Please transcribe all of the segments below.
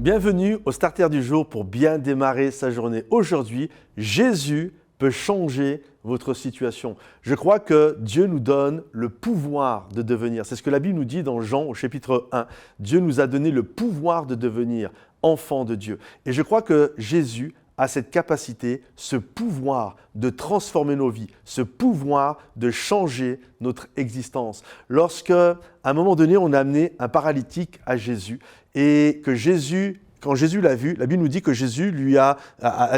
Bienvenue au Starter du jour pour bien démarrer sa journée. Aujourd'hui, Jésus peut changer votre situation. Je crois que Dieu nous donne le pouvoir de devenir. C'est ce que la Bible nous dit dans Jean au chapitre 1. Dieu nous a donné le pouvoir de devenir enfants de Dieu. Et je crois que Jésus a cette capacité, ce pouvoir de transformer nos vies, ce pouvoir de changer notre existence. Lorsque, à un moment donné, on a amené un paralytique à Jésus et que Jésus, quand Jésus l'a vu, la Bible nous dit que Jésus lui a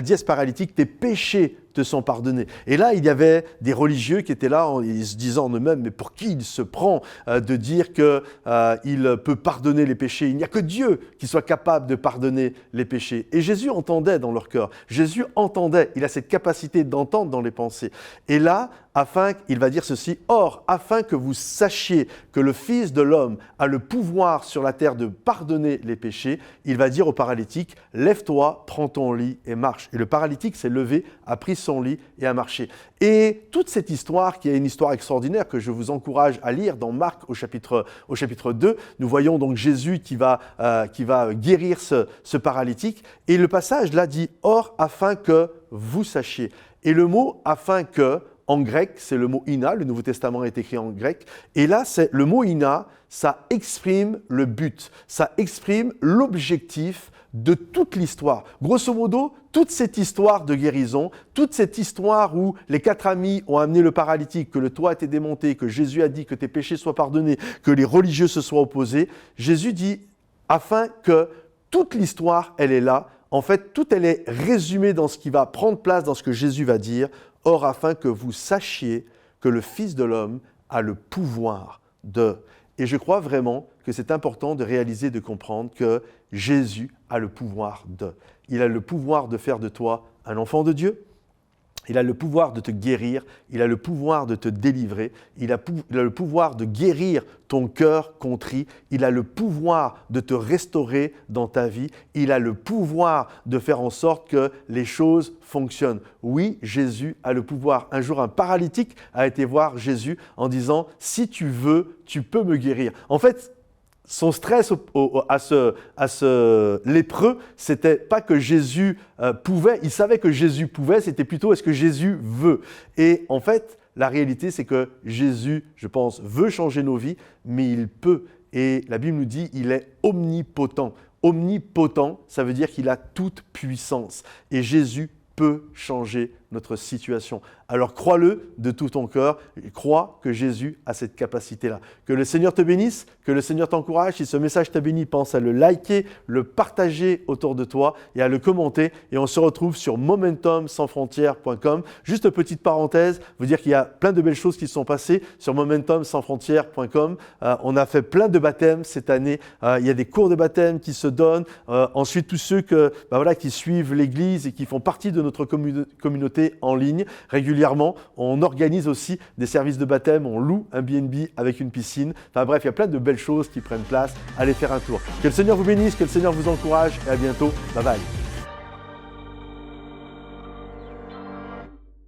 dit à ce paralytique « tes péchés te sont pardonnés ». Et là, il y avait des religieux qui étaient là, ils se disant en eux-mêmes, mais pour qui il se prend de dire qu'il peut pardonner les péchés? Il n'y a que Dieu qui soit capable de pardonner les péchés. Et Jésus entendait dans leur cœur. Jésus entendait, il a cette capacité d'entendre dans les pensées. Et là, il va dire ceci, « Or, afin que vous sachiez que le Fils de l'homme a le pouvoir sur la terre de pardonner les péchés, il va dire au paralytique, « Lève-toi, prends ton lit et marche. » Et le paralytique s'est levé, a pris son lit et a marché. Et toute cette histoire, qui est une histoire extraordinaire que je vous encourage à lire dans Marc au chapitre 2, nous voyons donc Jésus qui va guérir ce paralytique. Et le passage là dit « Or, afin que vous sachiez ». Et le mot « afin que », en grec, c'est le mot « ina », le Nouveau Testament est écrit en grec. Et là, le mot « ina », ça exprime le but, ça exprime l'objectif de toute l'histoire. Grosso modo, toute cette histoire de guérison, toute cette histoire où les 4 amis ont amené le paralytique, que le toit a été démonté, que Jésus a dit que tes péchés soient pardonnés, que les religieux se soient opposés, Jésus dit afin que toute l'histoire, elle est là. En fait, tout elle est résumée dans ce qui va prendre place, dans ce que Jésus va dire. Or, afin que vous sachiez que le Fils de l'homme a le pouvoir de... Et je crois vraiment que c'est important de réaliser, de comprendre que Jésus a le pouvoir de. Il a le pouvoir de faire de toi un enfant de Dieu. Il a le pouvoir de te guérir, il a le pouvoir de te délivrer, il a le pouvoir de guérir ton cœur contrit, il a le pouvoir de te restaurer dans ta vie, il a le pouvoir de faire en sorte que les choses fonctionnent. Oui, Jésus a le pouvoir. Un jour, un paralytique a été voir Jésus en disant « Si tu veux, tu peux me guérir ». En fait, son stress à ce lépreux, c'était pas que Jésus pouvait, il savait que Jésus pouvait, c'était plutôt est-ce que Jésus veut. Et en fait, la réalité, c'est que Jésus, je pense, veut changer nos vies, mais il peut. Et la Bible nous dit, il est omnipotent. Omnipotent, ça veut dire qu'il a toute puissance. Et Jésus peut changer notre situation. Alors crois-le de tout ton cœur, crois que Jésus a cette capacité-là. Que le Seigneur te bénisse, que le Seigneur t'encourage. Si ce message t'a béni, pense à le liker, le partager autour de toi et à le commenter. Et on se retrouve sur momentumsansfrontières.com. Juste petite parenthèse, vous dire qu'il y a plein de belles choses qui se sont passées sur momentumsansfrontières.com. On a fait plein de baptêmes cette année. Il y a des cours de baptême qui se donnent. Ensuite, tous ceux qui suivent l'Église et qui font partie de notre communauté en ligne. Régulièrement, on organise aussi des services de baptême, on loue un B&B avec une piscine. Enfin bref, il y a plein de belles choses qui prennent place. Allez faire un tour. Que le Seigneur vous bénisse, que le Seigneur vous encourage et à bientôt. Bye bye.